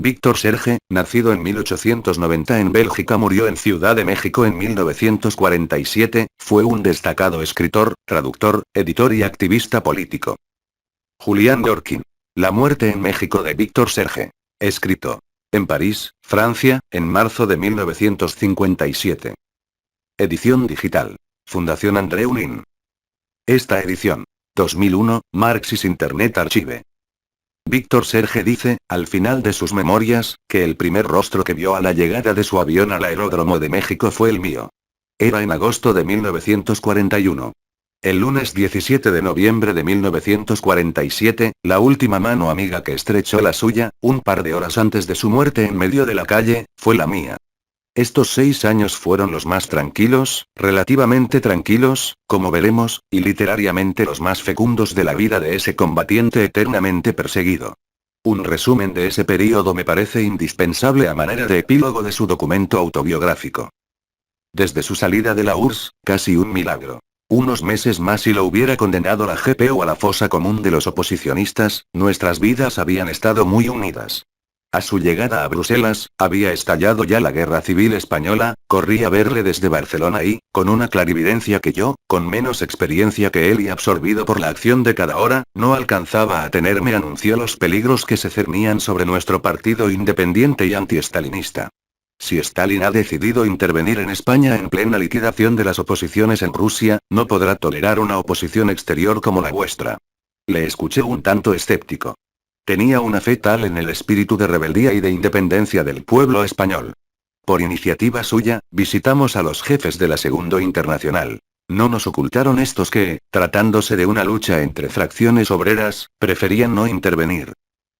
Víctor Serge, nacido en 1890 en Bélgica, murió en Ciudad de México en 1947, fue un destacado escritor, traductor, editor y activista político. Julián Dorkin. La muerte en México de Víctor Serge. Escrito en París, Francia, en marzo de 1957. Edición digital. Fundación Andreu Nin. Esta edición. 2001, Marxist Internet Archive. Víctor Serge dice, al final de sus memorias, que el primer rostro que vio a la llegada de su avión al aeródromo de México fue el mío. Era en agosto de 1941. El lunes 17 de noviembre de 1947, la última mano amiga que estrechó la suya, un par de horas antes de su muerte en medio de la calle, fue la mía. Estos 6 años fueron los más tranquilos, relativamente tranquilos, como veremos, y literariamente los más fecundos de la vida de ese combatiente eternamente perseguido. Un resumen de ese período me parece indispensable a manera de epílogo de su documento autobiográfico. Desde su salida de la URSS, casi un milagro. Unos meses más y lo hubiera condenado la GPU a la fosa común de los oposicionistas, nuestras vidas habían estado muy unidas. A su llegada a Bruselas, había estallado ya la guerra civil española, corrí a verle desde Barcelona y, con una clarividencia que yo, con menos experiencia que él y absorbido por la acción de cada hora, no alcanzaba a tener, me anunció los peligros que se cernían sobre nuestro partido independiente y antiestalinista. Si Stalin ha decidido intervenir en España en plena liquidación de las oposiciones en Rusia, no podrá tolerar una oposición exterior como la vuestra. Le escuché un tanto escéptico. Tenía una fe tal en el espíritu de rebeldía y de independencia del pueblo español. Por iniciativa suya, visitamos a los jefes de la Segundo Internacional. No nos ocultaron estos que, tratándose de una lucha entre fracciones obreras, preferían no intervenir.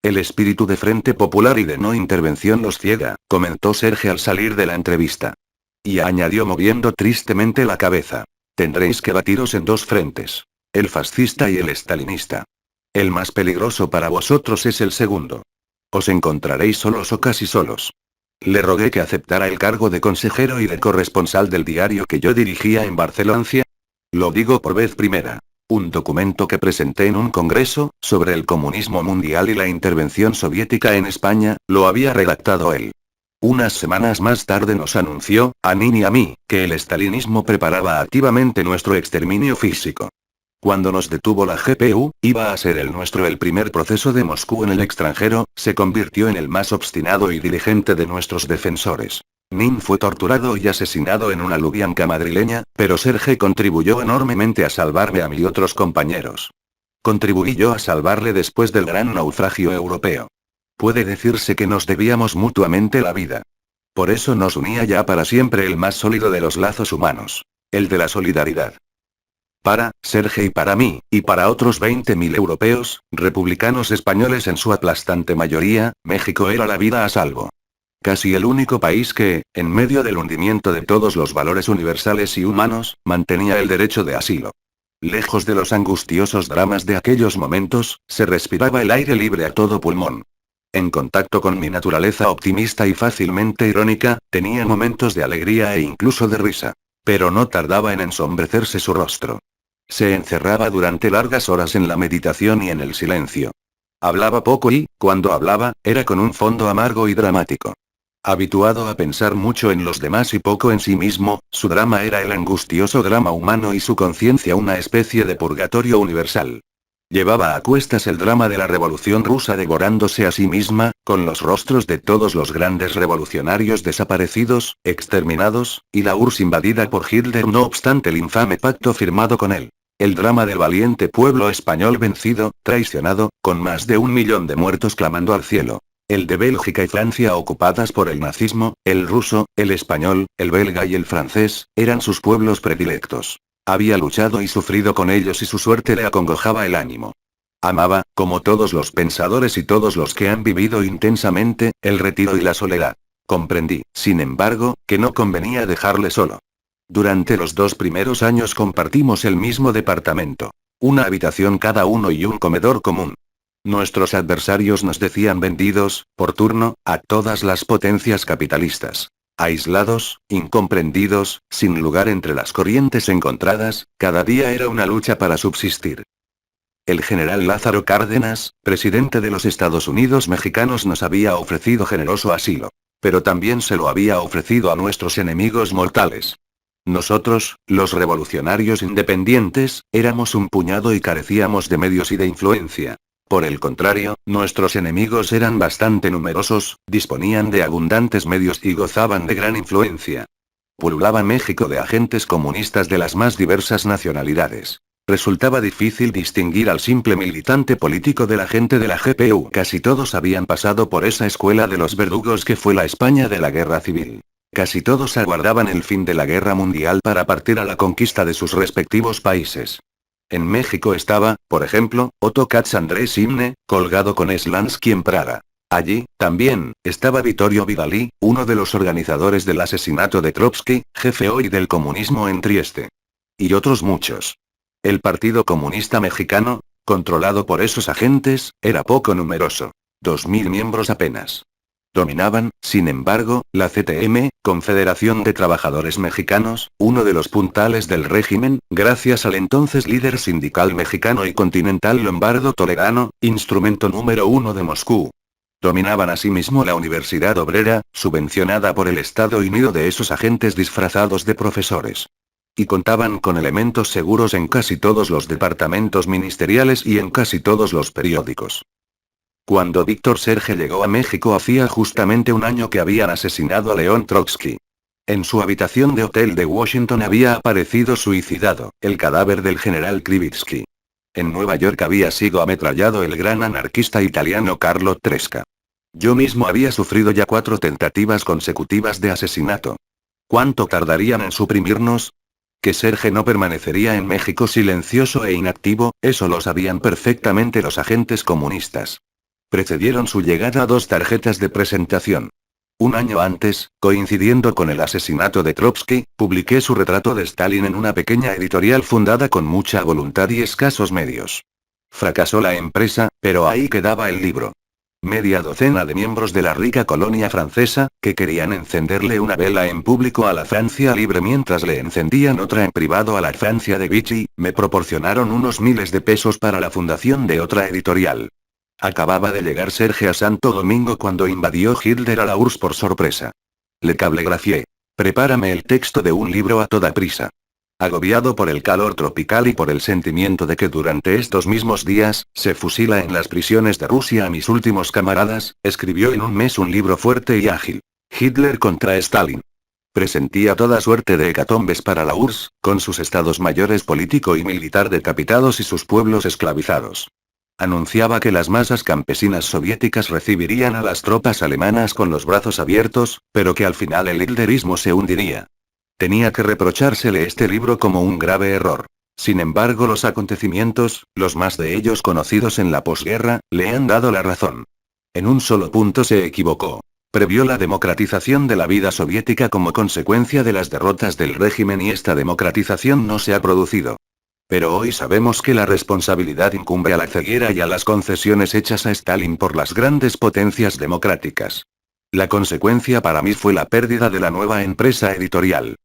El espíritu de Frente Popular y de no intervención los ciega, comentó Serge al salir de la entrevista. Y añadió moviendo tristemente la cabeza. Tendréis que batiros en 2 frentes. El fascista y el estalinista. El más peligroso para vosotros es el segundo. Os encontraréis solos o casi solos. Le rogué que aceptara el cargo de consejero y de corresponsal del diario que yo dirigía en Barcelona. Lo digo por vez primera. Un documento que presenté en un congreso, sobre el comunismo mundial y la intervención soviética en España, lo había redactado él. Unas semanas más tarde nos anunció, a Nin y a mí, que el estalinismo preparaba activamente nuestro exterminio físico. Cuando nos detuvo la GPU, iba a ser el nuestro el primer proceso de Moscú en el extranjero, se convirtió en el más obstinado y diligente de nuestros defensores. Nin fue torturado y asesinado en una Lubyanka madrileña, pero Serge contribuyó enormemente a salvarme a mí y otros compañeros. Contribuí yo a salvarle después del gran naufragio europeo. Puede decirse que nos debíamos mutuamente la vida. Por eso nos unía ya para siempre el más sólido de los lazos humanos. El de la solidaridad. Para Serge y para mí, y para otros 20.000 europeos, republicanos españoles en su aplastante mayoría, México era la vida a salvo. Casi el único país que, en medio del hundimiento de todos los valores universales y humanos, mantenía el derecho de asilo. Lejos de los angustiosos dramas de aquellos momentos, se respiraba el aire libre a todo pulmón. En contacto con mi naturaleza optimista y fácilmente irónica, tenía momentos de alegría e incluso de risa. Pero no tardaba en ensombrecerse su rostro. Se encerraba durante largas horas en la meditación y en el silencio. Hablaba poco y, cuando hablaba, era con un fondo amargo y dramático. Habituado a pensar mucho en los demás y poco en sí mismo, su drama era el angustioso drama humano y su conciencia una especie de purgatorio universal. Llevaba a cuestas el drama de la Revolución Rusa devorándose a sí misma, con los rostros de todos los grandes revolucionarios desaparecidos, exterminados, y la URSS invadida por Hitler no obstante el infame pacto firmado con él. El drama del valiente pueblo español vencido, traicionado, con más de 1 millón de muertos clamando al cielo. El de Bélgica y Francia ocupadas por el nazismo, el ruso, el español, el belga y el francés, eran sus pueblos predilectos. Había luchado y sufrido con ellos y su suerte le acongojaba el ánimo. Amaba, como todos los pensadores y todos los que han vivido intensamente, el retiro y la soledad. Comprendí, sin embargo, que no convenía dejarle solo. Durante los 2 primeros años compartimos el mismo departamento. Una habitación cada uno y un comedor común. Nuestros adversarios nos decían vendidos, por turno, a todas las potencias capitalistas. Aislados, incomprendidos, sin lugar entre las corrientes encontradas, cada día era una lucha para subsistir. El general Lázaro Cárdenas, presidente de los Estados Unidos mexicanos, nos había ofrecido generoso asilo. Pero también se lo había ofrecido a nuestros enemigos mortales. Nosotros, los revolucionarios independientes, éramos un puñado y carecíamos de medios y de influencia. Por el contrario, nuestros enemigos eran bastante numerosos, disponían de abundantes medios y gozaban de gran influencia. Pululaba México de agentes comunistas de las más diversas nacionalidades. Resultaba difícil distinguir al simple militante político del agente de la GPU. Casi todos habían pasado por esa escuela de los verdugos que fue la España de la Guerra Civil. Casi todos aguardaban el fin de la Guerra Mundial para partir a la conquista de sus respectivos países. En México estaba, por ejemplo, Otto Katz Andrés Imne, colgado con Slansky en Praga. Allí, también, estaba Vittorio Vidalí, uno de los organizadores del asesinato de Trotsky, jefe hoy del comunismo en Trieste. Y otros muchos. El Partido Comunista Mexicano, controlado por esos agentes, era poco numeroso. 2000 miembros apenas. Dominaban, sin embargo, la CTM, Confederación de Trabajadores Mexicanos, uno de los puntales del régimen, gracias al entonces líder sindical mexicano y continental Lombardo Toledano, instrumento número 1 de Moscú. Dominaban asimismo la Universidad Obrera, subvencionada por el Estado y nido de esos agentes disfrazados de profesores. Y contaban con elementos seguros en casi todos los departamentos ministeriales y en casi todos los periódicos. Cuando Víctor Serge llegó a México hacía justamente un año que habían asesinado a León Trotsky. En su habitación de hotel de Washington había aparecido suicidado, el cadáver del general Krivitsky. En Nueva York había sido ametrallado el gran anarquista italiano Carlo Tresca. Yo mismo había sufrido ya 4 tentativas consecutivas de asesinato. ¿Cuánto tardarían en suprimirnos? Que Serge no permanecería en México silencioso e inactivo, eso lo sabían perfectamente los agentes comunistas. Precedieron su llegada 2 tarjetas de presentación. Un año antes, coincidiendo con el asesinato de Trotsky, publiqué su retrato de Stalin en una pequeña editorial fundada con mucha voluntad y escasos medios. Fracasó la empresa, pero ahí quedaba el libro. Media docena de miembros de la rica colonia francesa, que querían encenderle una vela en público a la Francia libre mientras le encendían otra en privado a la Francia de Vichy, me proporcionaron unos miles de pesos para la fundación de otra editorial. Acababa de llegar Serge a Santo Domingo cuando invadió Hitler a la URSS por sorpresa. Le cablegrafié. Prepárame el texto de un libro a toda prisa. Agobiado por el calor tropical y por el sentimiento de que durante estos mismos días, se fusila en las prisiones de Rusia a mis últimos camaradas, escribió en un mes un libro fuerte y ágil. Hitler contra Stalin. Presentía toda suerte de hecatombes para la URSS, con sus estados mayores político y militar decapitados y sus pueblos esclavizados. Anunciaba que las masas campesinas soviéticas recibirían a las tropas alemanas con los brazos abiertos, pero que al final el hitlerismo se hundiría. Tenía que reprochársele este libro como un grave error. Sin embargo, los acontecimientos, los más de ellos conocidos en la posguerra, le han dado la razón. En un solo punto se equivocó. Previó la democratización de la vida soviética como consecuencia de las derrotas del régimen y esta democratización no se ha producido. Pero hoy sabemos que la responsabilidad incumbe a la ceguera y a las concesiones hechas a Stalin por las grandes potencias democráticas. La consecuencia para mí fue la pérdida de la nueva empresa editorial.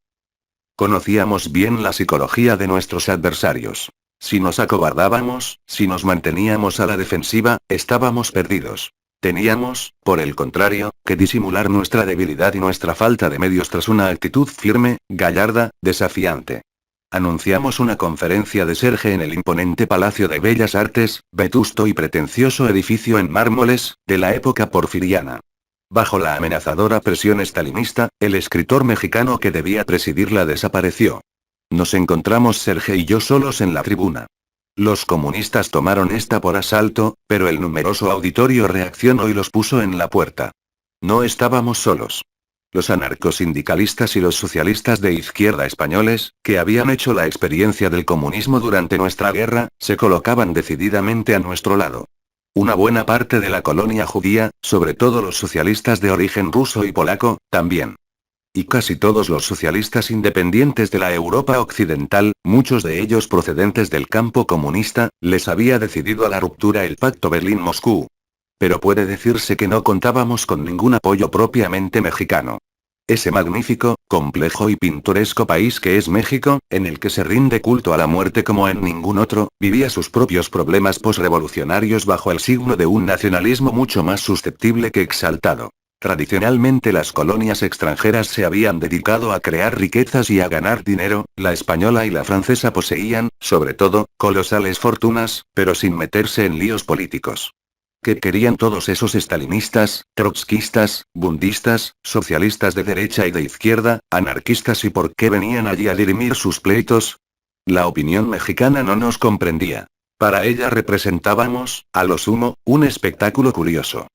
Conocíamos bien la psicología de nuestros adversarios. Si nos acobardábamos, si nos manteníamos a la defensiva, estábamos perdidos. Teníamos, por el contrario, que disimular nuestra debilidad y nuestra falta de medios tras una actitud firme, gallarda, desafiante. Anunciamos una conferencia de Serge en el imponente Palacio de Bellas Artes, vetusto y pretencioso edificio en mármoles, de la época porfiriana. Bajo la amenazadora presión stalinista, el escritor mexicano que debía presidirla desapareció. Nos encontramos Serge y yo solos en la tribuna. Los comunistas tomaron esta por asalto, pero el numeroso auditorio reaccionó y los puso en la puerta. No estábamos solos. Los anarcosindicalistas y los socialistas de izquierda españoles, que habían hecho la experiencia del comunismo durante nuestra guerra, se colocaban decididamente a nuestro lado. Una buena parte de la colonia judía, sobre todo los socialistas de origen ruso y polaco, también. Y casi todos los socialistas independientes de la Europa occidental, muchos de ellos procedentes del campo comunista, les había decidido a la ruptura el pacto Berlín-Moscú. Pero puede decirse que no contábamos con ningún apoyo propiamente mexicano. Ese magnífico, complejo y pintoresco país que es México, en el que se rinde culto a la muerte como en ningún otro, vivía sus propios problemas posrevolucionarios bajo el signo de un nacionalismo mucho más susceptible que exaltado. Tradicionalmente las colonias extranjeras se habían dedicado a crear riquezas y a ganar dinero, la española y la francesa poseían, sobre todo, colosales fortunas, pero sin meterse en líos políticos. ¿Qué querían todos esos estalinistas, trotskistas, bundistas, socialistas de derecha y de izquierda, anarquistas y por qué venían allí a dirimir sus pleitos? La opinión mexicana no nos comprendía. Para ella representábamos, a lo sumo, un espectáculo curioso.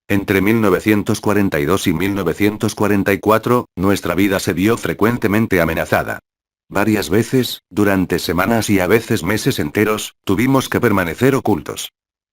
Entre 1942 y 1944, nuestra vida se vio frecuentemente amenazada. Varias veces, durante semanas y a veces meses enteros, tuvimos que permanecer ocultos.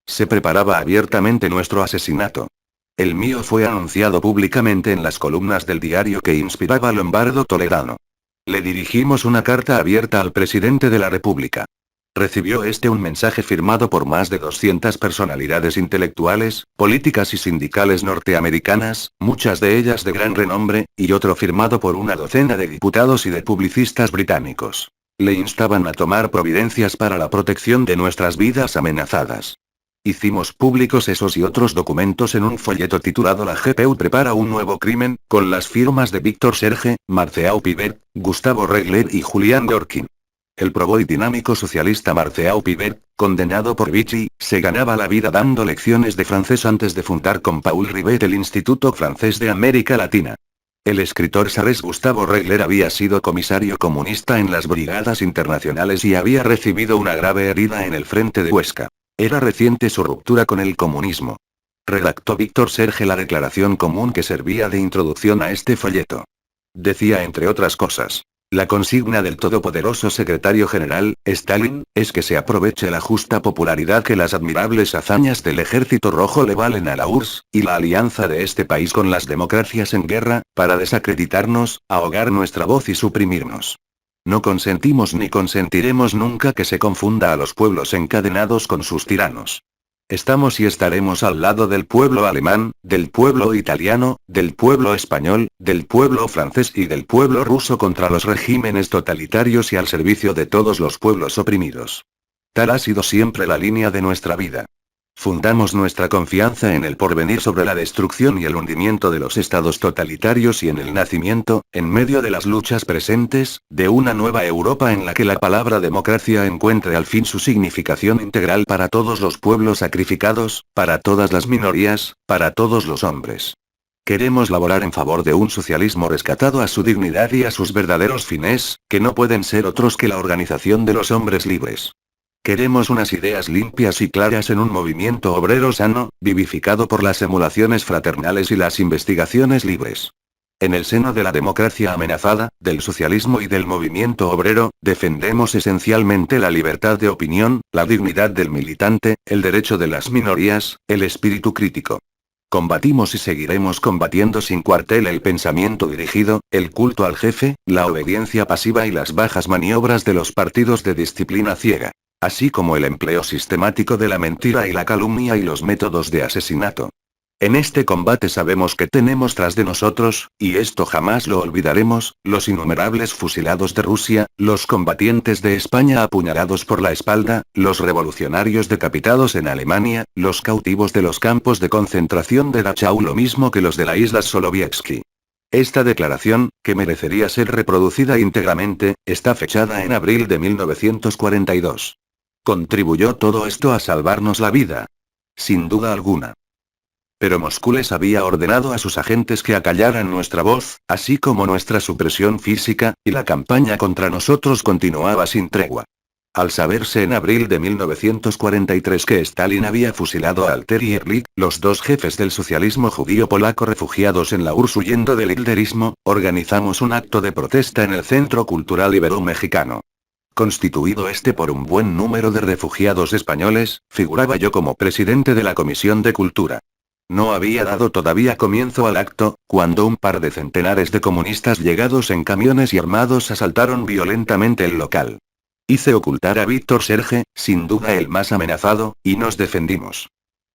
Se preparaba abiertamente nuestro asesinato. El mío fue anunciado públicamente en las columnas del diario que inspiraba Lombardo Toledano. Le dirigimos una carta abierta al presidente de la República. Recibió un mensaje firmado por más de 200 personalidades intelectuales, políticas y sindicales norteamericanas, muchas de ellas de gran renombre, y otro firmado por una docena de diputados y de publicistas británicos. Le instaban a tomar providencias para la protección de nuestras vidas amenazadas. Hicimos públicos esos y otros documentos en un folleto titulado La GPU prepara un nuevo crimen, con las firmas de Víctor Serge, Marceau Pivert, Gustavo Regler y Julián Gorkin. El probó y dinámico socialista Marceau Pivert, condenado por Vichy, se ganaba la vida dando lecciones de francés antes de fundar con Paul Rivet el Instituto Francés de América Latina. El escritor sarés Gustavo Regler había sido comisario comunista en las Brigadas Internacionales y había recibido una grave herida en el frente de Huesca. Era reciente su ruptura con el comunismo. Redactó Víctor Serge la declaración común que servía de introducción a este folleto. Decía entre otras cosas: la consigna del todopoderoso secretario general, Stalin, es que se aproveche la justa popularidad que las admirables hazañas del Ejército Rojo le valen a la URSS, y la alianza de este país con las democracias en guerra, para desacreditarnos, ahogar nuestra voz y suprimirnos. No consentimos ni consentiremos nunca que se confunda a los pueblos encadenados con sus tiranos. Estamos y estaremos al lado del pueblo alemán, del pueblo italiano, del pueblo español, del pueblo francés y del pueblo ruso contra los regímenes totalitarios y al servicio de todos los pueblos oprimidos. Tal ha sido siempre la línea de nuestra vida. Fundamos nuestra confianza en el porvenir sobre la destrucción y el hundimiento de los estados totalitarios y en el nacimiento, en medio de las luchas presentes, de una nueva Europa en la que la palabra democracia encuentre al fin su significación integral para todos los pueblos sacrificados, para todas las minorías, para todos los hombres. Queremos laborar en favor de un socialismo rescatado a su dignidad y a sus verdaderos fines, que no pueden ser otros que la organización de los hombres libres. Queremos unas ideas limpias y claras en un movimiento obrero sano, vivificado por las emulaciones fraternales y las investigaciones libres. En el seno de la democracia amenazada, del socialismo y del movimiento obrero, defendemos esencialmente la libertad de opinión, la dignidad del militante, el derecho de las minorías, el espíritu crítico. Combatimos y seguiremos combatiendo sin cuartel el pensamiento dirigido, el culto al jefe, la obediencia pasiva y las bajas maniobras de los partidos de disciplina ciega. Así como el empleo sistemático de la mentira y la calumnia y los métodos de asesinato. En este combate sabemos que tenemos tras de nosotros, y esto jamás lo olvidaremos, los innumerables fusilados de Rusia, los combatientes de España apuñalados por la espalda, los revolucionarios decapitados en Alemania, los cautivos de los campos de concentración de Dachau, lo mismo que los de la isla Solovieski. Esta declaración, que merecería ser reproducida íntegramente, está fechada en abril de 1942. ¿Contribuyó todo esto a salvarnos la vida? Sin duda alguna. Pero Moscú les había ordenado a sus agentes que acallaran nuestra voz, así como nuestra supresión física, y la campaña contra nosotros continuaba sin tregua. Al saberse en abril de 1943 que Stalin había fusilado a Alter y Ehrlich, los dos jefes del socialismo judío polaco refugiados en la URSS huyendo del hitlerismo, organizamos un acto de protesta en el Centro Cultural Ibero-Mexicano. Constituido por un buen número de refugiados españoles, figuraba yo como presidente de la Comisión de Cultura. No había dado todavía comienzo al acto, cuando un par de centenares de comunistas llegados en camiones y armados asaltaron violentamente el local. Hice ocultar a Víctor Serge, sin duda el más amenazado, y nos defendimos.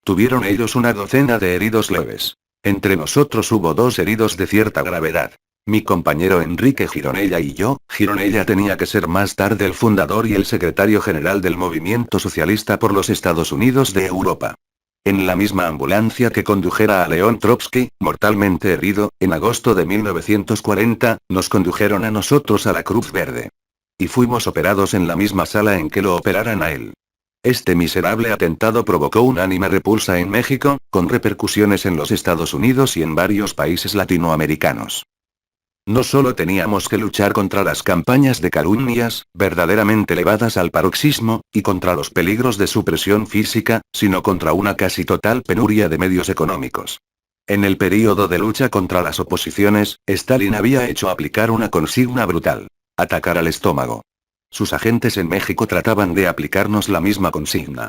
Tuvieron ellos una docena de heridos leves. Entre nosotros hubo 2 heridos de cierta gravedad. Mi compañero Enrique Gironella y yo. Gironella tenía que ser más tarde el fundador y el secretario general del Movimiento Socialista por los Estados Unidos de Europa. En la misma ambulancia que condujera a León Trotsky, mortalmente herido, en agosto de 1940, nos condujeron a nosotros a la Cruz Verde. Y fuimos operados en la misma sala en que lo operaran a él. Este miserable atentado provocó unánime repulsa en México, con repercusiones en los Estados Unidos y en varios países latinoamericanos. No solo teníamos que luchar contra las campañas de calumnias, verdaderamente elevadas al paroxismo, y contra los peligros de supresión física, sino contra una casi total penuria de medios económicos. En el período de lucha contra las oposiciones, Stalin había hecho aplicar una consigna brutal: atacar al estómago. Sus agentes en México trataban de aplicarnos la misma consigna.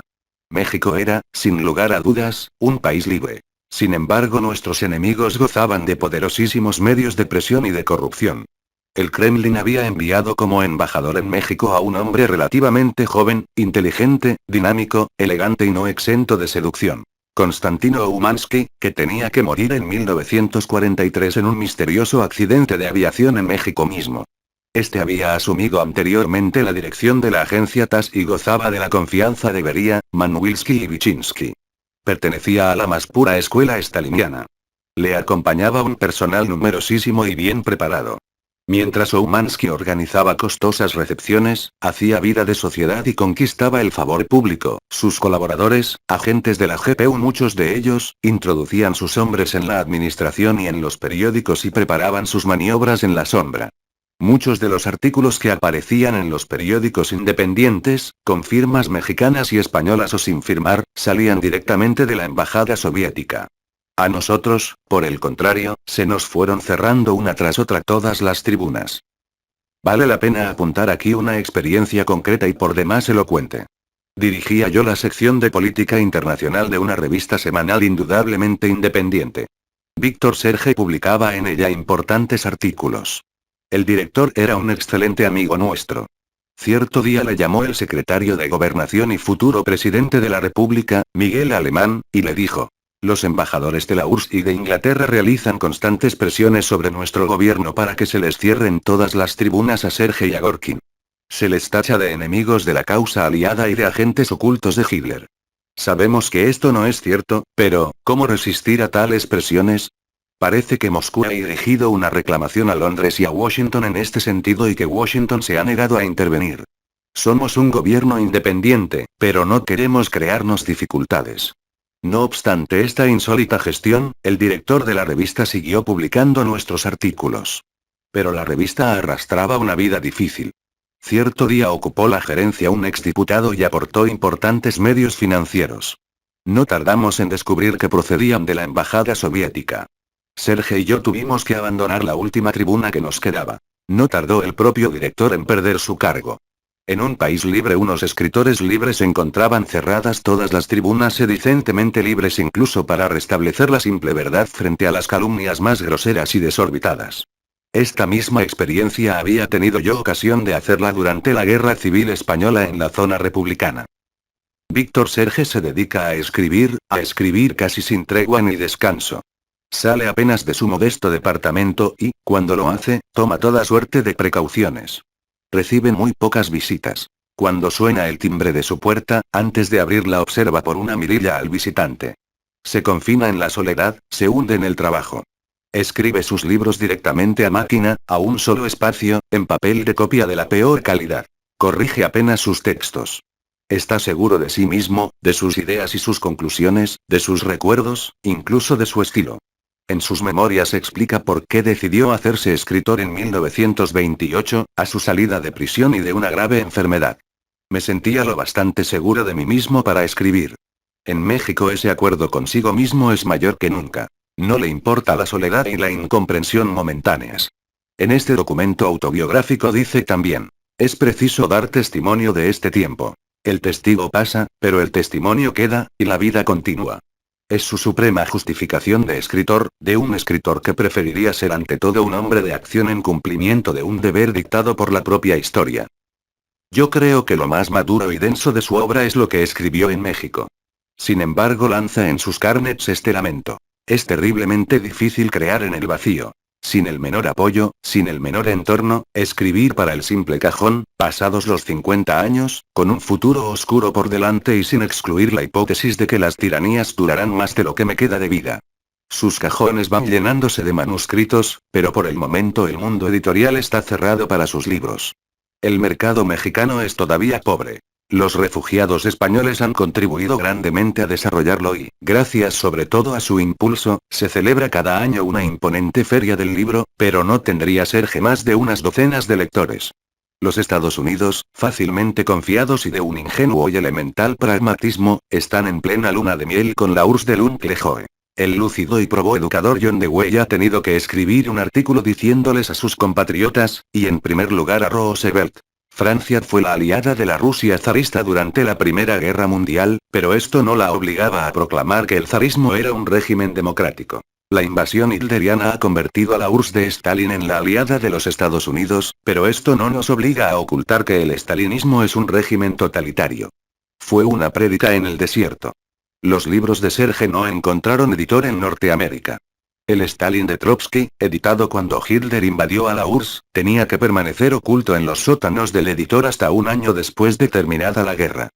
México era, sin lugar a dudas, un país libre. Sin embargo, nuestros enemigos gozaban de poderosísimos medios de presión y de corrupción. El Kremlin había enviado como embajador en México a un hombre relativamente joven, inteligente, dinámico, elegante y no exento de seducción. Konstantino Umansky, que tenía que morir en 1943 en un misterioso accidente de aviación en México mismo. Este había asumido anteriormente la dirección de la agencia TASS y gozaba de la confianza de Beria, Manwilski y Vichinsky. Pertenecía a la más pura escuela staliniana. Le acompañaba un personal numerosísimo y bien preparado. Mientras Oumansky organizaba costosas recepciones, hacía vida de sociedad y conquistaba el favor público, sus colaboradores, agentes de la GPU, muchos de ellos, introducían sus hombres en la administración y en los periódicos y preparaban sus maniobras en la sombra. Muchos de los artículos que aparecían en los periódicos independientes, con firmas mexicanas y españolas o sin firmar, salían directamente de la embajada soviética. A nosotros, por el contrario, se nos fueron cerrando una tras otra todas las tribunas. Vale la pena apuntar aquí una experiencia concreta y por demás elocuente. Dirigía yo la sección de política internacional de una revista semanal indudablemente independiente. Víctor Serge publicaba en ella importantes artículos. El director era un excelente amigo nuestro. Cierto día le llamó el secretario de Gobernación y futuro presidente de la República, Miguel Alemán, y le dijo: los embajadores de la URSS y de Inglaterra realizan constantes presiones sobre nuestro gobierno para que se les cierren todas las tribunas a Serge y a Gorkin. Se les tacha de enemigos de la causa aliada y de agentes ocultos de Hitler. Sabemos que esto no es cierto, pero, ¿cómo resistir a tales presiones? Parece que Moscú ha dirigido una reclamación a Londres y a Washington en este sentido y que Washington se ha negado a intervenir. Somos un gobierno independiente, pero no queremos crearnos dificultades. No obstante esta insólita gestión, el director de la revista siguió publicando nuestros artículos. Pero la revista arrastraba una vida difícil. Cierto día ocupó la gerencia un exdiputado y aportó importantes medios financieros. No tardamos en descubrir que procedían de la embajada soviética. Serge y yo tuvimos que abandonar la última tribuna que nos quedaba. No tardó el propio director en perder su cargo. En un país libre unos escritores libres encontraban cerradas todas las tribunas y decentemente libres incluso para restablecer la simple verdad frente a las calumnias más groseras y desorbitadas. Esta misma experiencia había tenido yo ocasión de hacerla durante la Guerra Civil Española en la zona republicana. Víctor Serge se dedica a escribir casi sin tregua ni descanso. Sale apenas de su modesto departamento y, cuando lo hace, toma toda suerte de precauciones. Recibe muy pocas visitas. Cuando suena el timbre de su puerta, antes de abrirla observa por una mirilla al visitante. Se confina en la soledad, se hunde en el trabajo. Escribe sus libros directamente a máquina, a un solo espacio, en papel de copia de la peor calidad. Corrige apenas sus textos. Está seguro de sí mismo, de sus ideas y sus conclusiones, de sus recuerdos, incluso de su estilo. En sus memorias explica por qué decidió hacerse escritor en 1928, a su salida de prisión y de una grave enfermedad. Me sentía lo bastante seguro de mí mismo para escribir. En México ese acuerdo consigo mismo es mayor que nunca. No le importa la soledad y la incomprensión momentáneas. En este documento autobiográfico dice también: es preciso dar testimonio de este tiempo. El testigo pasa, pero el testimonio queda, y la vida continúa. Es su suprema justificación de escritor, de un escritor que preferiría ser ante todo un hombre de acción en cumplimiento de un deber dictado por la propia historia. Yo creo que lo más maduro y denso de su obra es lo que escribió en México. Sin embargo, lanza en sus carnets este lamento: Es terriblemente difícil crear en el vacío. Sin el menor apoyo, sin el menor entorno, escribir para el simple cajón, pasados los 50 años, con un futuro oscuro por delante y sin excluir la hipótesis de que las tiranías durarán más de lo que me queda de vida. Sus cajones van llenándose de manuscritos, pero por el momento el mundo editorial está cerrado para sus libros. El mercado mexicano es todavía pobre. Los refugiados españoles han contribuido grandemente a desarrollarlo y, gracias sobre todo a su impulso, se celebra cada año una imponente feria del libro, pero no tendría Serge más de unas docenas de lectores. Los Estados Unidos, fácilmente confiados y de un ingenuo y elemental pragmatismo, están en plena luna de miel con la URSS de L'Uncle. El lúcido y probó educador John Dewey ha tenido que escribir un artículo diciéndoles a sus compatriotas, y en primer lugar a Roosevelt. Francia fue la aliada de la Rusia zarista durante la Primera Guerra Mundial, pero esto no la obligaba a proclamar que el zarismo era un régimen democrático. La invasión hitleriana ha convertido a la URSS de Stalin en la aliada de los Estados Unidos, pero esto no nos obliga a ocultar que el stalinismo es un régimen totalitario. Fue una prédica en el desierto. Los libros de Serge no encontraron editor en Norteamérica. El Stalin de Trotsky, editado cuando Hitler invadió a la URSS, tenía que permanecer oculto en los sótanos del editor hasta un año después de terminada la guerra.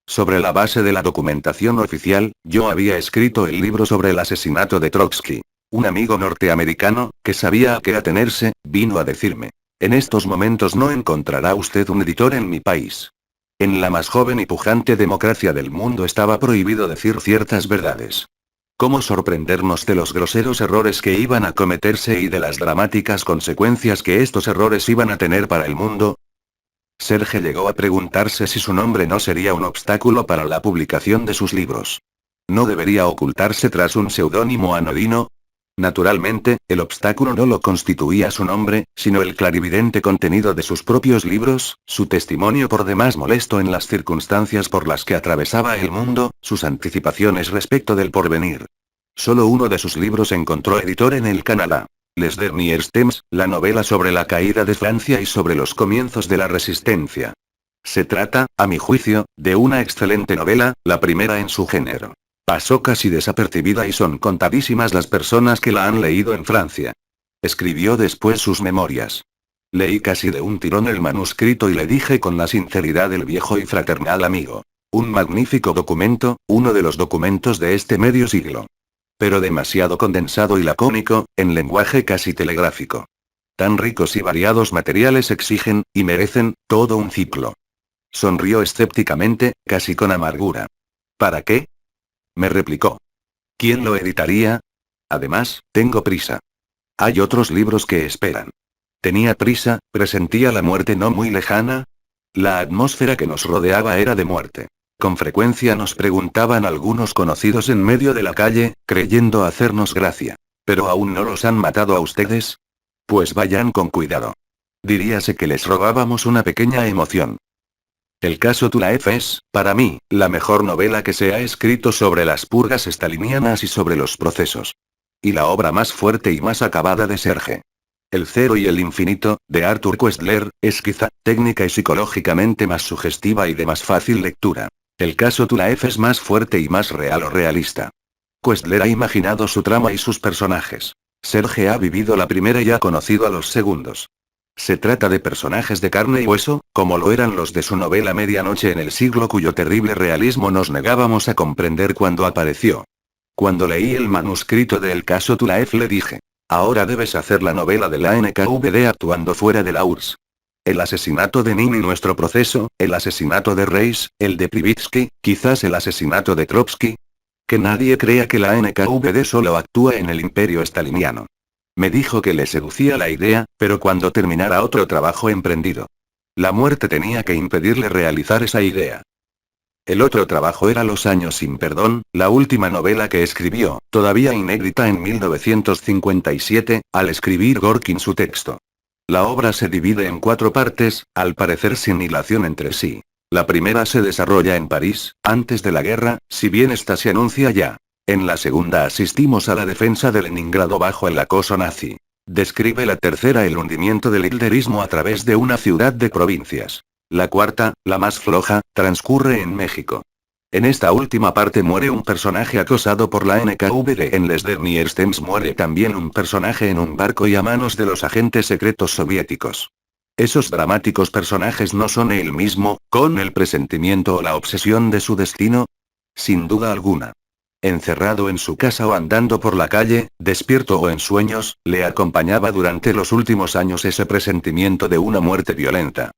Sobre la base de la documentación oficial, yo había escrito el libro sobre el asesinato de Trotsky. Un amigo norteamericano, que sabía a qué atenerse, vino a decirme: en estos momentos no encontrará usted un editor en mi país. En la más joven y pujante democracia del mundo estaba prohibido decir ciertas verdades. ¿Cómo sorprendernos de los groseros errores que iban a cometerse y de las dramáticas consecuencias que estos errores iban a tener para el mundo? Serge llegó a preguntarse si su nombre no sería un obstáculo para la publicación de sus libros. ¿No debería ocultarse tras un seudónimo anodino? Naturalmente, el obstáculo no lo constituía su nombre, sino el clarividente contenido de sus propios libros, su testimonio por demás molesto en las circunstancias por las que atravesaba el mundo, sus anticipaciones respecto del porvenir. Solo uno de sus libros encontró editor en el Canadá. Les Derniers Temps, la novela sobre la caída de Francia y sobre los comienzos de la resistencia. Se trata, a mi juicio, de una excelente novela, la primera en su género. Pasó casi desapercibida y son contadísimas las personas que la han leído en Francia. Escribió después sus memorias. Leí casi de un tirón el manuscrito y le dije con la sinceridad del viejo y fraternal amigo: un magnífico documento, uno de los documentos de este medio siglo. Pero demasiado condensado y lacónico, en lenguaje casi telegráfico. Tan ricos y variados materiales exigen, y merecen, todo un ciclo. Sonrió escépticamente, casi con amargura. ¿Para qué?, me replicó. ¿Quién lo editaría? Además, tengo prisa. Hay otros libros que esperan. Tenía prisa, presentía la muerte no muy lejana. La atmósfera que nos rodeaba era de muerte. Con frecuencia nos preguntaban algunos conocidos en medio de la calle, creyendo hacernos gracia: ¿pero aún no los han matado a ustedes? Pues vayan con cuidado. Diríase que les robábamos una pequeña emoción. El caso Tulaev es, para mí, la mejor novela que se ha escrito sobre las purgas stalinianas y sobre los procesos. Y la obra más fuerte y más acabada de Serge. El cero y el infinito, de Arthur Koestler, es quizá, técnica y psicológicamente más sugestiva y de más fácil lectura. El caso Tulaev es más fuerte y más real o realista. Koestler ha imaginado su trama y sus personajes. Serge ha vivido la primera y ha conocido a los segundos. Se trata de personajes de carne y hueso, como lo eran los de su novela Medianoche en el siglo, cuyo terrible realismo nos negábamos a comprender cuando apareció. Cuando leí el manuscrito de El caso Tulaev le dije: ahora debes hacer la novela de la NKVD actuando fuera de la URSS. El asesinato de Nin y nuestro proceso, el asesinato de Reis, el de Privitsky, quizás el asesinato de Trotsky. Que nadie crea que la NKVD solo actúa en el imperio staliniano. Me dijo que le seducía la idea, pero cuando terminara otro trabajo emprendido. La muerte tenía que impedirle realizar esa idea. El otro trabajo era Los años sin perdón, la última novela que escribió, todavía inédita en 1957, al escribir Gorkin su texto. La obra se divide en 4 partes, al parecer sin hilación entre sí. La primera se desarrolla en París, antes de la guerra, si bien esta se anuncia ya. En la segunda asistimos a la defensa de Leningrado bajo el acoso nazi. Describe la tercera el hundimiento del hitlerismo a través de una ciudad de provincias. La cuarta, la más floja, transcurre en México. En esta última parte muere un personaje acosado por la NKVD. En Les Derniers Temps muere también un personaje en un barco y a manos de los agentes secretos soviéticos. Esos dramáticos personajes no son él mismo, con el presentimiento o la obsesión de su destino. Sin duda alguna. Encerrado en su casa o andando por la calle, despierto o en sueños, le acompañaba durante los últimos años ese presentimiento de una muerte violenta.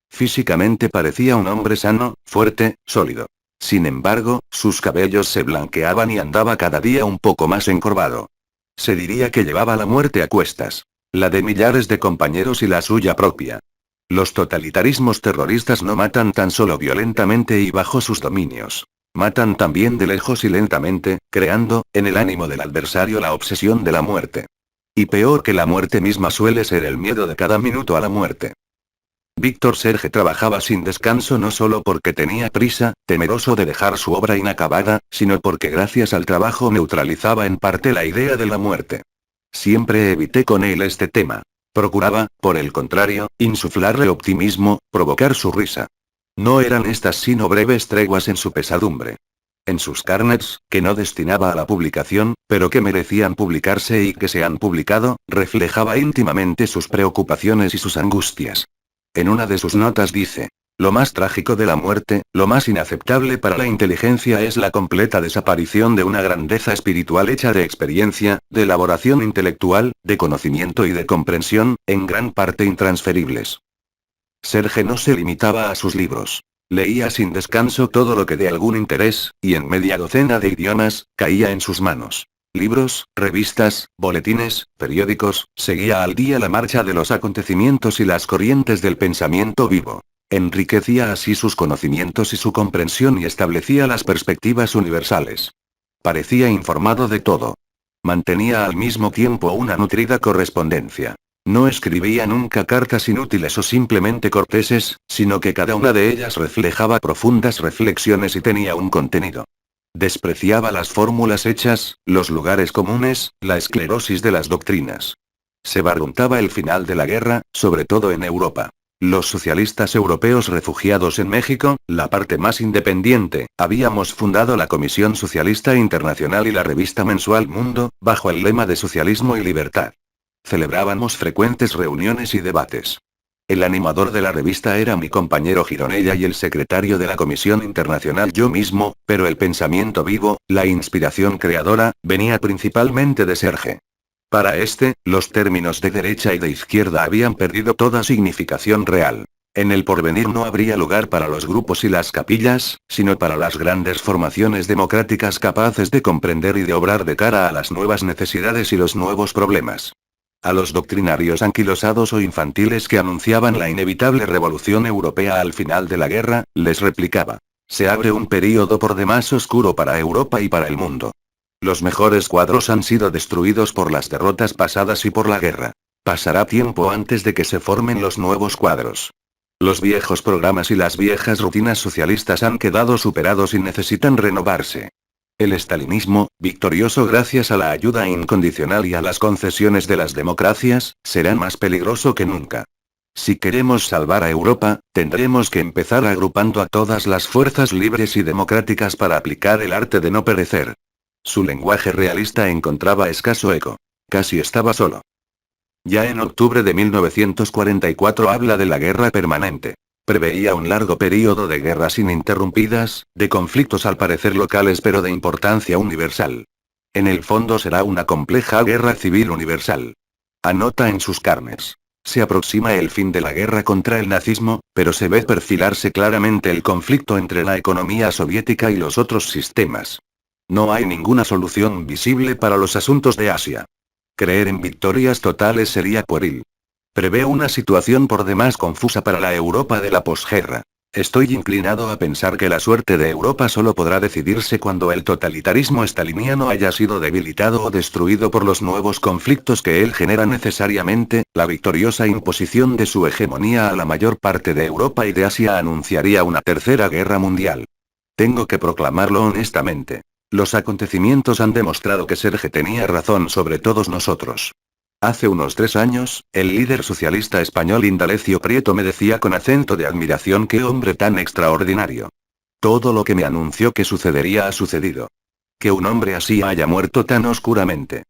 Físicamente parecía un hombre sano, fuerte, sólido. Sin embargo, sus cabellos se blanqueaban y andaba cada día un poco más encorvado. Se diría que llevaba la muerte a cuestas. La de millares de compañeros y la suya propia. Los totalitarismos terroristas no matan tan solo violentamente y bajo sus dominios. Matan también de lejos y lentamente, creando, en el ánimo del adversario la obsesión de la muerte. Y peor que la muerte misma suele ser el miedo de cada minuto a la muerte. Víctor Serge trabajaba sin descanso no solo porque tenía prisa, temeroso de dejar su obra inacabada, sino porque gracias al trabajo neutralizaba en parte la idea de la muerte. Siempre evité con él este tema. Procuraba, por el contrario, insuflarle optimismo, provocar su risa. No eran estas sino breves treguas en su pesadumbre. En sus carnets, que no destinaba a la publicación, pero que merecían publicarse y que se han publicado, reflejaba íntimamente sus preocupaciones y sus angustias. En una de sus notas dice: lo más trágico de la muerte, lo más inaceptable para la inteligencia es la completa desaparición de una grandeza espiritual hecha de experiencia, de elaboración intelectual, de conocimiento y de comprensión, en gran parte intransferibles. Serge no se limitaba a sus libros. Leía sin descanso todo lo que de algún interés, y en media docena de idiomas, caía en sus manos. Libros, revistas, boletines, periódicos, seguía al día la marcha de los acontecimientos y las corrientes del pensamiento vivo. Enriquecía así sus conocimientos y su comprensión y establecía las perspectivas universales. Parecía informado de todo. Mantenía al mismo tiempo una nutrida correspondencia. No escribía nunca cartas inútiles o simplemente corteses, sino que cada una de ellas reflejaba profundas reflexiones y tenía un contenido. Despreciaba las fórmulas hechas, los lugares comunes, la esclerosis de las doctrinas. Se barruntaba el final de la guerra, sobre todo en Europa. Los socialistas europeos refugiados en México, la parte más independiente, habíamos fundado la Comisión Socialista Internacional y la revista mensual Mundo, bajo el lema de socialismo y libertad. Celebrábamos frecuentes reuniones y debates. El animador de la revista era mi compañero Gironella y el secretario de la Comisión Internacional yo mismo, pero el pensamiento vivo, la inspiración creadora, venía principalmente de Serge. Para este, los términos de derecha y de izquierda habían perdido toda significación real. En el porvenir no habría lugar para los grupos y las capillas, sino para las grandes formaciones democráticas capaces de comprender y de obrar de cara a las nuevas necesidades y los nuevos problemas. A los doctrinarios anquilosados o infantiles que anunciaban la inevitable revolución europea al final de la guerra, les replicaba: se abre un período por demás oscuro para Europa y para el mundo. Los mejores cuadros han sido destruidos por las derrotas pasadas y por la guerra. Pasará tiempo antes de que se formen los nuevos cuadros. Los viejos programas y las viejas rutinas socialistas han quedado superados y necesitan renovarse. El estalinismo, victorioso gracias a la ayuda incondicional y a las concesiones de las democracias, será más peligroso que nunca. Si queremos salvar a Europa, tendremos que empezar agrupando a todas las fuerzas libres y democráticas para aplicar el arte de no perecer. Su lenguaje realista encontraba escaso eco. Casi estaba solo. Ya en octubre de 1944 habla de la guerra permanente. Preveía un largo período de guerras ininterrumpidas, de conflictos al parecer locales pero de importancia universal. En el fondo será una compleja guerra civil universal. Anota en sus carnes. Se aproxima el fin de la guerra contra el nazismo, pero se ve perfilarse claramente el conflicto entre la economía soviética y los otros sistemas. No hay ninguna solución visible para los asuntos de Asia. Creer en victorias totales sería pueril. Prevé una situación por demás confusa para la Europa de la posguerra. Estoy inclinado a pensar que la suerte de Europa solo podrá decidirse cuando el totalitarismo staliniano haya sido debilitado o destruido por los nuevos conflictos que él genera necesariamente. La victoriosa imposición de su hegemonía a la mayor parte de Europa y de Asia anunciaría una tercera guerra mundial. Tengo que proclamarlo honestamente. Los acontecimientos han demostrado que Serge tenía razón sobre todos nosotros. Hace unos 3 años, el líder socialista español Indalecio Prieto me decía con acento de admiración: «¡Qué hombre tan extraordinario!». Todo lo que me anunció que sucedería ha sucedido. Que un hombre así haya muerto tan oscuramente.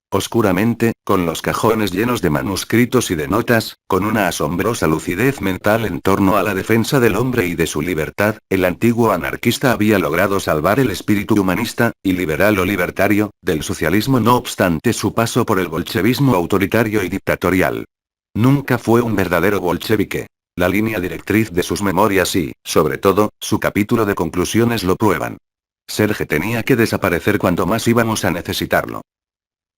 Oscuramente, con los cajones llenos de manuscritos y de notas, con una asombrosa lucidez mental en torno a la defensa del hombre y de su libertad, el antiguo anarquista había logrado salvar el espíritu humanista, y liberal o libertario, del socialismo no obstante su paso por el bolchevismo autoritario y dictatorial. Nunca fue un verdadero bolchevique. La línea directriz de sus memorias y, sobre todo, su capítulo de conclusiones lo prueban. Serge tenía que desaparecer cuando más íbamos a necesitarlo.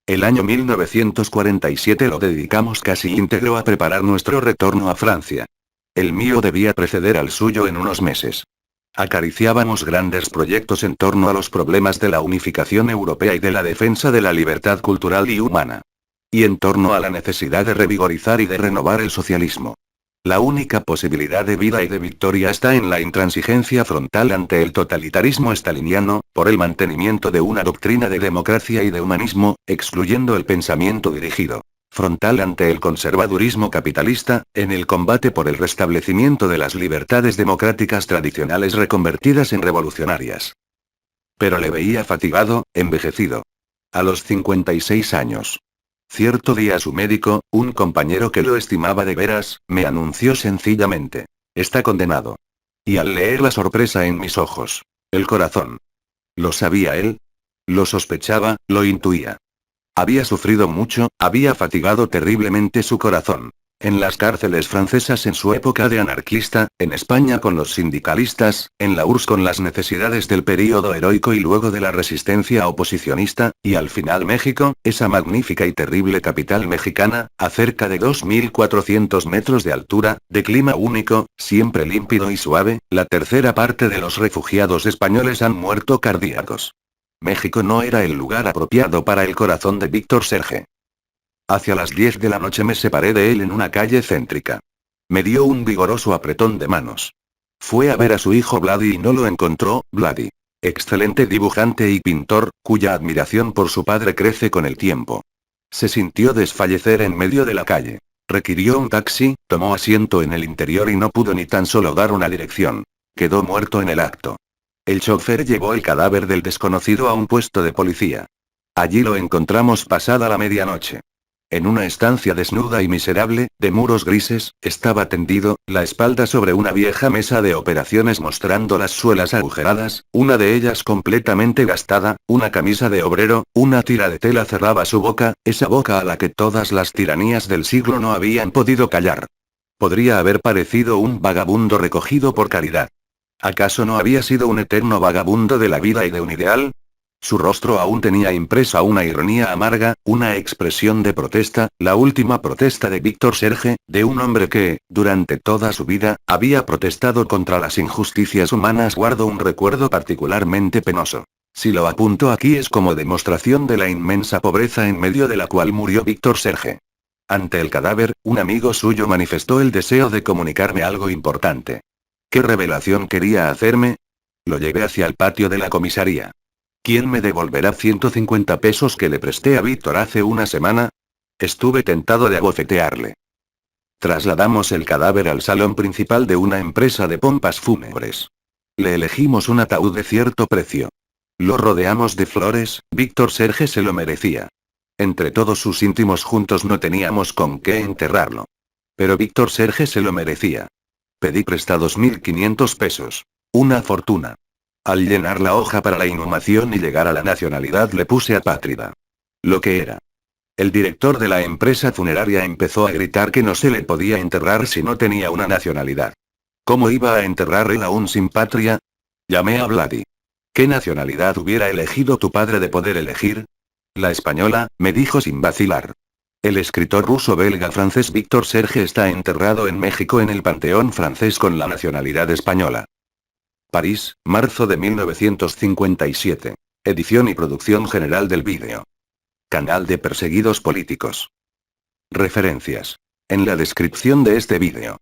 El año 1947 lo dedicamos casi íntegro a preparar nuestro retorno a Francia. El mío debía preceder al suyo en unos meses. Acariciábamos grandes proyectos en torno a los problemas de la unificación europea y de la defensa de la libertad cultural y humana. Y en torno a la necesidad de revigorizar y de renovar el socialismo. La única posibilidad de vida y de victoria está en la intransigencia frontal ante el totalitarismo staliniano, por el mantenimiento de una doctrina de democracia y de humanismo, excluyendo el pensamiento dirigido. Frontal ante el conservadurismo capitalista, en el combate por el restablecimiento de las libertades democráticas tradicionales reconvertidas en revolucionarias. Pero le veía fatigado, envejecido. A los 56 años. Cierto día su médico, un compañero que lo estimaba de veras, me anunció sencillamente: está condenado. Y al leer la sorpresa en mis ojos, el corazón. ¿Lo sabía él? Lo sospechaba, lo intuía. Había sufrido mucho, había fatigado terriblemente su corazón. En las cárceles francesas en su época de anarquista, en España con los sindicalistas, en la URSS con las necesidades del período heroico y luego de la resistencia oposicionista, y al final México, esa magnífica y terrible capital mexicana, a cerca de 2.400 metros de altura, de clima único, siempre límpido y suave, la tercera parte de los refugiados españoles han muerto cardíacos. México no era el lugar apropiado para el corazón de Víctor Serge. Hacia las 10 de la noche me separé de él en una calle céntrica. Me dio un vigoroso apretón de manos. Fue a ver a su hijo Vladi y no lo encontró. Vladi. Excelente dibujante y pintor, cuya admiración por su padre crece con el tiempo. Se sintió desfallecer en medio de la calle. Requirió un taxi, tomó asiento en el interior y no pudo ni tan solo dar una dirección. Quedó muerto en el acto. El chofer llevó el cadáver del desconocido a un puesto de policía. Allí lo encontramos pasada la medianoche. En una estancia desnuda y miserable, de muros grises, estaba tendido, la espalda sobre una vieja mesa de operaciones mostrando las suelas agujeradas, una de ellas completamente gastada, una camisa de obrero, una tira de tela cerraba su boca, esa boca a la que todas las tiranías del siglo no habían podido callar. Podría haber parecido un vagabundo recogido por caridad. ¿Acaso no había sido un eterno vagabundo de la vida y de un ideal? Su rostro aún tenía impresa una ironía amarga, una expresión de protesta, la última protesta de Víctor Serge, de un hombre que, durante toda su vida, había protestado contra las injusticias humanas. Guardo un recuerdo particularmente penoso. Si lo apunto aquí es como demostración de la inmensa pobreza en medio de la cual murió Víctor Serge. Ante el cadáver, un amigo suyo manifestó el deseo de comunicarme algo importante. ¿Qué revelación quería hacerme? Lo llevé hacia el patio de la comisaría. ¿Quién me devolverá 150 pesos que le presté a Víctor hace una semana? Estuve tentado de abofetearle. Trasladamos el cadáver al salón principal de una empresa de pompas fúnebres. Le elegimos un ataúd de cierto precio. Lo rodeamos de flores, Víctor Serge se lo merecía. Entre todos sus íntimos juntos no teníamos con qué enterrarlo. Pero Víctor Serge se lo merecía. Pedí prestados 1.500 pesos. Una fortuna. Al llenar la hoja para la inhumación y llegar a la nacionalidad le puse apátrida. Lo que era. El director de la empresa funeraria empezó a gritar que no se le podía enterrar si no tenía una nacionalidad. ¿Cómo iba a enterrar él aún sin patria? Llamé a Vladi. ¿Qué nacionalidad hubiera elegido tu padre de poder elegir? La española, me dijo sin vacilar. El escritor ruso-belga-francés Víctor Serge está enterrado en México en el Panteón francés con la nacionalidad española. París, marzo de 1957. Edición y producción general del vídeo. Canal de Perseguidos Políticos. Referencias. En la descripción de este vídeo.